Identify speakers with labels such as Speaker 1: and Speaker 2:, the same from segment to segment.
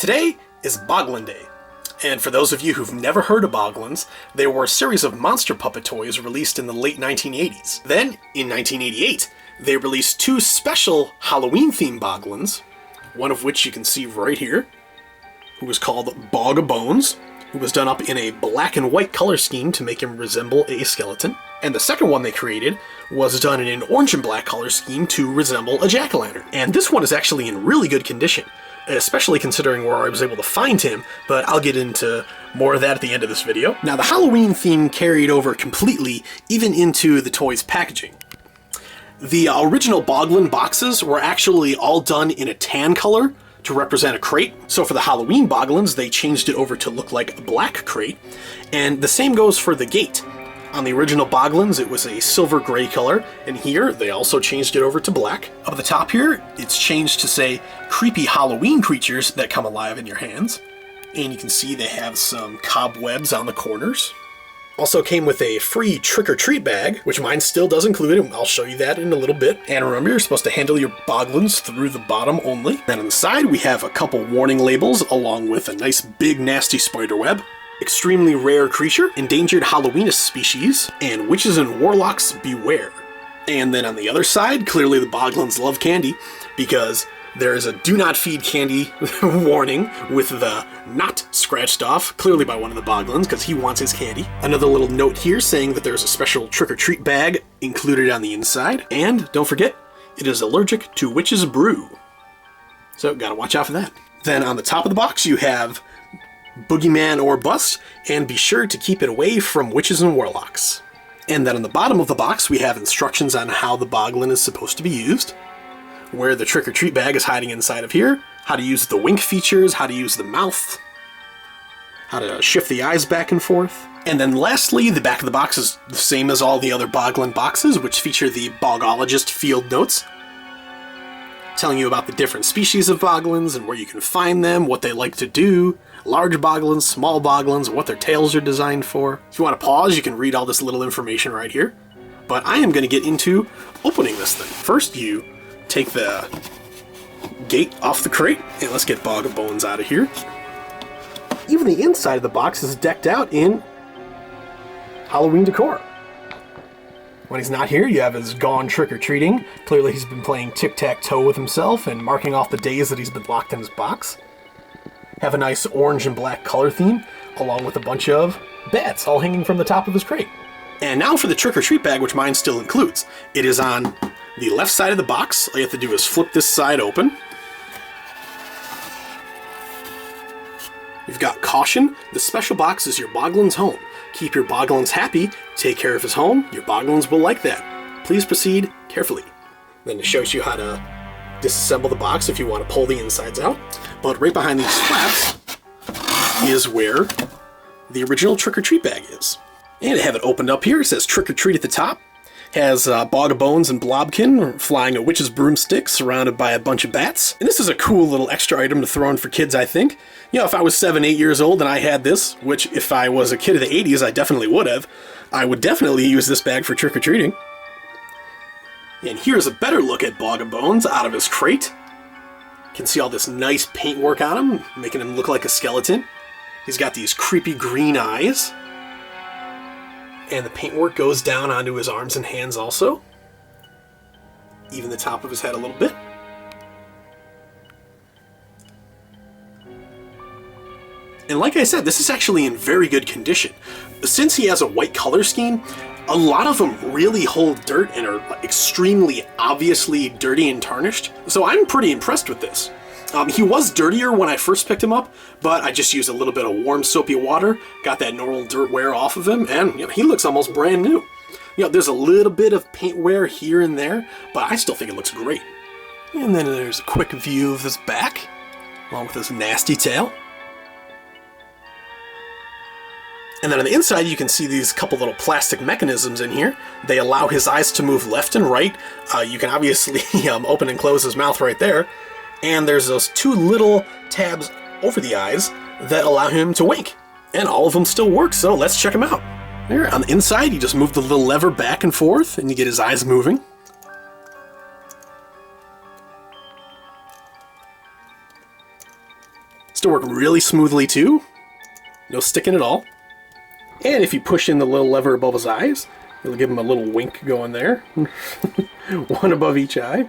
Speaker 1: Today is Boglin Day, and for those of you who've never heard of Boglins, they were a series of monster puppet toys released in the late 1980s. Then, in 1988, they released two special Halloween-themed Boglins, one of which you can see right here, who was called Bog-O-Bones, who was done up in a black and white color scheme to make him resemble a skeleton. And the second one they created was done in an orange and black color scheme to resemble a jack-o'-lantern. And this one is actually in really good condition, especially considering where I was able to find him, but I'll get into more of that at the end of this video. Now, the Halloween theme carried over completely, even into the toy's packaging. The original Boglin boxes were actually all done in a tan color to represent a crate. So for the Halloween Boglins, they changed it over to look like a black crate. And the same goes for the gate. On the original Boglins, it was a silver gray color, and here they also changed it over to black. Up at the top here, it's changed to say creepy Halloween creatures that come alive in your hands. And you can see they have some cobwebs on the corners. Also came with a free trick-or-treat bag, which mine still does include, and I'll show you that in a little bit. And remember, you're supposed to handle your Boglins through the bottom only. Then on the side, we have a couple warning labels, along with a nice big nasty spider web. Extremely rare creature, endangered Halloweenist species, and witches and warlocks beware. And then on the other side, clearly the Boglins love candy, because there is a do not feed candy warning with the not scratched off, clearly by one of the Boglins, because he wants his candy. Another little note here saying that there's a special trick-or-treat bag included on the inside, and don't forget, it is allergic to witch's brew. So gotta watch out for that. Then on the top of the box you have Boogeyman or Bust, and be sure to keep it away from witches and warlocks. And then on the bottom of the box we have instructions on how the Boglin is supposed to be used, where the trick-or-treat bag is hiding inside of here, how to use the wink features, how to use the mouth, how to shift the eyes back and forth. And then lastly, the back of the box is the same as all the other Boglin boxes, which feature the Bogologist field notes, telling you about the different species of Boglins and where you can find them, what they like to do, large Boglins, small Boglins, what their tails are designed for. If you want to pause, you can read all this little information right here. But I am going to get into opening this thing. First, you take the gate off the crate, and let's get Bog-O-Bones out of here. Even the inside of the box is decked out in Halloween decor. When he's not here, you have his gone trick-or-treating. Clearly he's been playing tic-tac-toe with himself and marking off the days that he's been locked in his box. Have a nice orange and black color theme, along with a bunch of bats all hanging from the top of his crate. And now for the trick-or-treat bag, which mine still includes. It is on the left side of the box. All you have to do is flip this side open. You've got caution. The special box is your Boglin's home. Keep your Boglins happy, take care of his home, your Boglins will like that. Please proceed carefully. Then it shows you how to disassemble the box if you want to pull the insides out. But right behind these flaps is where the original trick-or-treat bag is. And I have it opened up here. It says trick-or-treat at the top. Has Bog-O-Bones and Blobkin flying a witch's broomstick surrounded by a bunch of bats. And this is a cool little extra item to throw in for kids, I think. You know, if I was 7, 8 years old and I had this, which if I was a kid of the 80s, I definitely would have, I would definitely use this bag for trick-or-treating. And here's a better look at Bog-O-Bones out of his crate. You can see all this nice paintwork on him, making him look like a skeleton. He's got these creepy green eyes. And the paintwork goes down onto his arms and hands also. Even the top of his head a little bit. And like I said, this is actually in very good condition. Since he has a white color scheme, a lot of them really hold dirt and are extremely obviously dirty and tarnished. So I'm pretty impressed with this. He was dirtier when I first picked him up, but I just used a little bit of warm soapy water, got that normal dirt wear off of him, and he looks almost brand new. There's a little bit of paint wear here and there, but I still think it looks great. And then there's a quick view of this back, along with this nasty tail. And then on the inside, you can see these couple little plastic mechanisms in here. They allow his eyes to move left and right. You can obviously open and close his mouth right there. And there's those two little tabs over the eyes that allow him to wink. And all of them still work, so let's check them out. There, on the inside, you just move the little lever back and forth, and you get his eyes moving. Still work really smoothly too. No sticking at all. And if you push in the little lever above his eyes, it'll give him a little wink going there. One above each eye.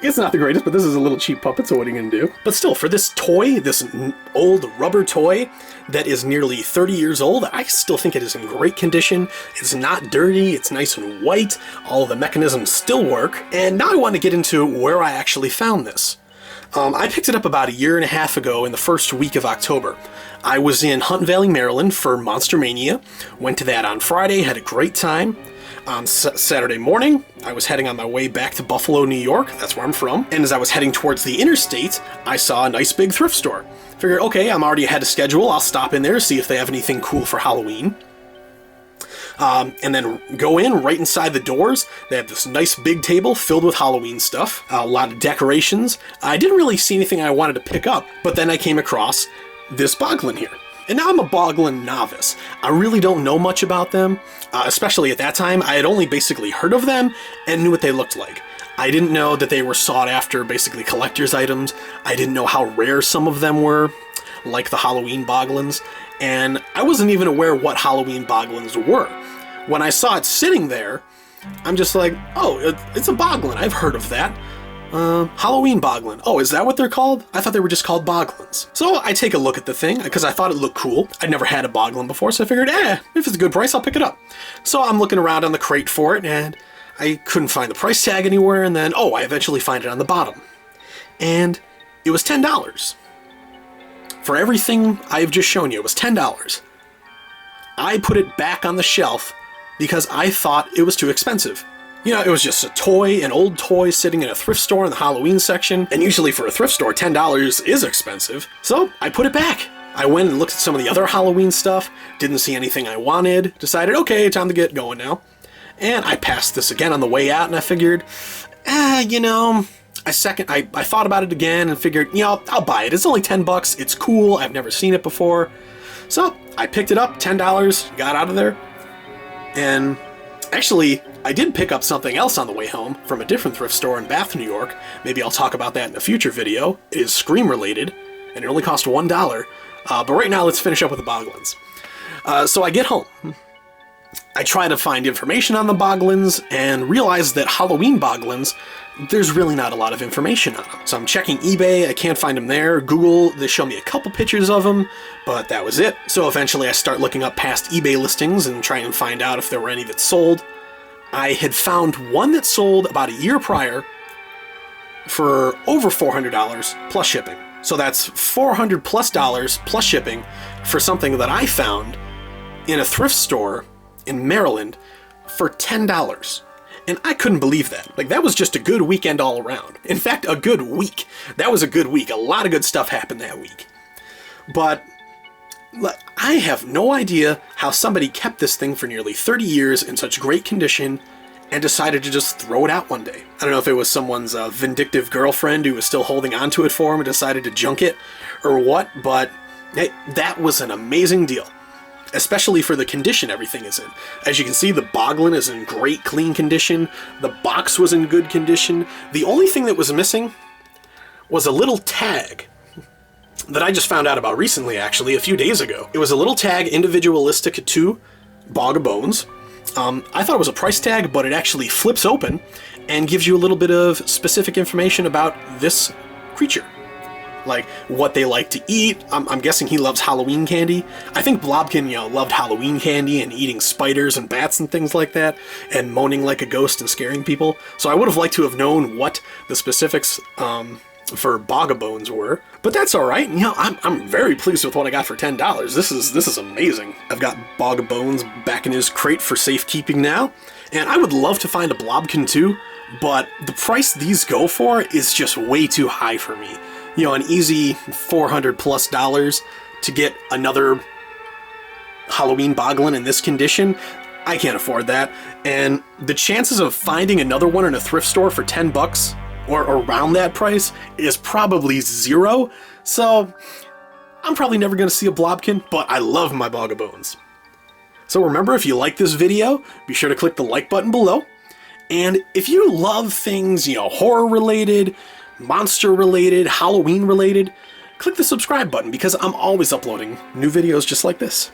Speaker 1: It's not the greatest, but this is a little cheap puppet, so what are you going to do? But still, for this toy, this old rubber toy that is nearly 30 years old, I still think it is in great condition. It's not dirty, it's nice and white, all of the mechanisms still work. And now I want to get into where I actually found this. I picked it up about a year and a half ago in the first week of October. I was in Hunt Valley, Maryland for Monster Mania. Went to that on Friday, had a great time. On Saturday morning, I was heading on my way back to Buffalo, New York. That's where I'm from. And as I was heading towards the interstate, I saw a nice big thrift store. Figured, okay, I'm already ahead of schedule. I'll stop in there, see if they have anything cool for Halloween. And then go in right inside the doors. They have this nice big table filled with Halloween stuff, a lot of decorations. I didn't really see anything I wanted to pick up, but then I came across this Boglin here. And now I'm a Boglin novice. I really don't know much about them, especially at that time. I had only basically heard of them and knew what they looked like. I didn't know that they were sought after, basically collector's items. I didn't know how rare some of them were, like the Halloween Boglins, and I wasn't even aware what Halloween Boglins were. When I saw it sitting there, I'm just like, oh, it's a Boglin. I've heard of that. Halloween Boglin. Oh, is that what they're called? I thought they were just called Boglins. So I take a look at the thing, because I thought it looked cool. I'd never had a Boglin before, so I figured, if it's a good price, I'll pick it up. So I'm looking around on the crate for it, and I couldn't find the price tag anywhere, and then, I eventually find it on the bottom. And it was $10. For everything I've just shown you, it was $10. I put it back on the shelf because I thought it was too expensive. You know, it was just a toy, an old toy sitting in a thrift store in the Halloween section, and usually for a thrift store, $10 is expensive. So I put it back. I went and looked at some of the other Halloween stuff, didn't see anything I wanted, decided, okay, time to get going now. And I passed this again on the way out, and I figured, I thought about it again and figured, I'll buy it. It's only $10, it's cool, I've never seen it before. So I picked it up, $10, got out of there, and actually, I did pick up something else on the way home from a different thrift store in Bath, New York. Maybe I'll talk about that in a future video. It is Scream related, and it only cost $1. But right now, let's finish up with the Boglins. So I get home. I try to find information on the Boglins and realize that Halloween Boglins, there's really not a lot of information on them. So I'm checking eBay, I can't find them there. Google, they show me a couple pictures of them, but that was it. So eventually I start looking up past eBay listings and trying to find out if there were any that sold. I had found one that sold about a year prior for over $400 plus shipping. So that's $400 plus shipping for something that I found in a thrift store in Maryland for $10. And I couldn't believe that. Like, that was just a good weekend all around. In fact, a good week. That was a good week. A lot of good stuff happened that week. But I have no idea how somebody kept this thing for nearly 30 years in such great condition and decided to just throw it out one day. I don't know if it was someone's vindictive girlfriend who was still holding on to it for him and decided to junk it or what, but hey, that was an amazing deal. Especially for the condition everything is in. As you can see, the Boglin is in great clean condition. The box was in good condition. The only thing that was missing was a little tag that I just found out about recently, actually, a few days ago. It was a little tag individualistic to Bog-O-Bones. I thought it was a price tag, but it actually flips open and gives you a little bit of specific information about this creature. Like what they like to eat. I'm guessing he loves Halloween candy. I think Blobkin, loved Halloween candy and eating spiders and bats and things like that, and moaning like a ghost and scaring people. So I would have liked to have known what the specifics for Bog-O-Bones were, but that's all right. I'm very pleased with what I got for $10. This is amazing. I've got Bog-O-Bones back in his crate for safekeeping now, and I would love to find a Blobkin too, but the price these go for is just way too high for me. An easy $400 plus to get another Halloween Boglin in this condition, I can't afford that. And the chances of finding another one in a thrift store for $10 or around that price is probably zero. So I'm probably never going to see a Blobkin, but I love my Bog-O-Bones. So remember, if you like this video, be sure to click the like button below. And if you love things, horror related, monster related, Halloween related, click the subscribe button because I'm always uploading new videos just like this.